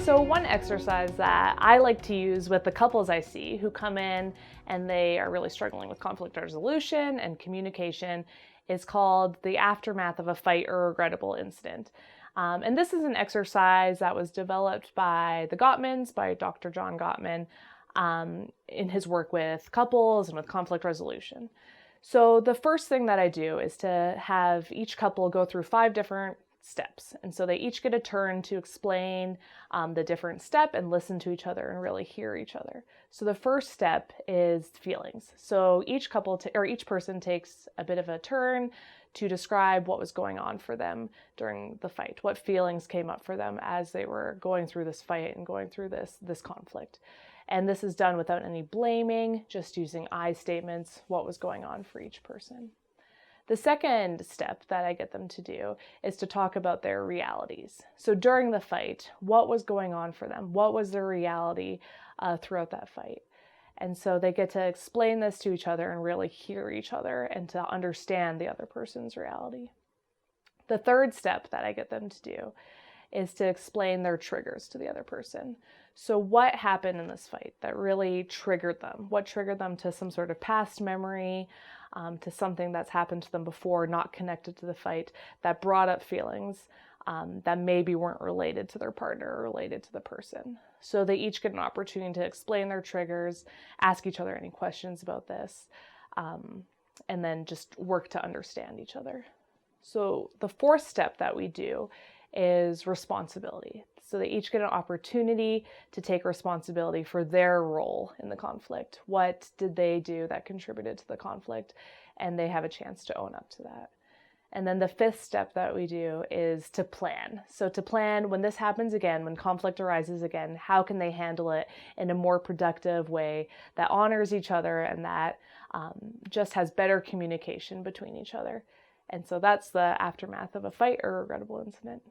So one exercise that I like to use with the couples I see who come in and they are really struggling with conflict resolution and communication is called the aftermath of a fight or regrettable incident. And this is an exercise that was developed by the Gottmans, by Dr. John Gottman, in his work with couples and with conflict resolution. So the first thing that I do is to have each couple go through 5 different steps. And so they each get a turn to explain the different step and listen to each other and really hear each other. So the first step is feelings. So each couple or each person takes a bit of a turn to describe what was going on for them during the fight, what feelings came up for them as they were going through this fight and going through this conflict. And this is done without any blaming, just using I statements, what was going on for each person. The second step that I get them to do is to talk about their realities. So during the fight, what was going on for them? What was their reality throughout that fight? And so they get to explain this to each other and really hear each other and to understand the other person's reality. The third step that I get them to do is to explain their triggers to the other person. So what happened in this fight that really triggered them? What triggered them to some sort of past memory, to something that's happened to them before, not connected to the fight, that brought up feelings that maybe weren't related to their partner or related to the person. So they each get an opportunity to explain their triggers, ask each other any questions about this, and then just work to understand each other. So the fourth step that we do is responsibility. So they each get an opportunity to take responsibility for their role in the conflict. What did they do that contributed to the conflict? And they have a chance to own up to that. And then the fifth step that we do is to plan. So to plan when this happens again, when conflict arises again, how can they handle it in a more productive way that honors each other and that just has better communication between each other. And so that's the aftermath of a fight or regrettable incident.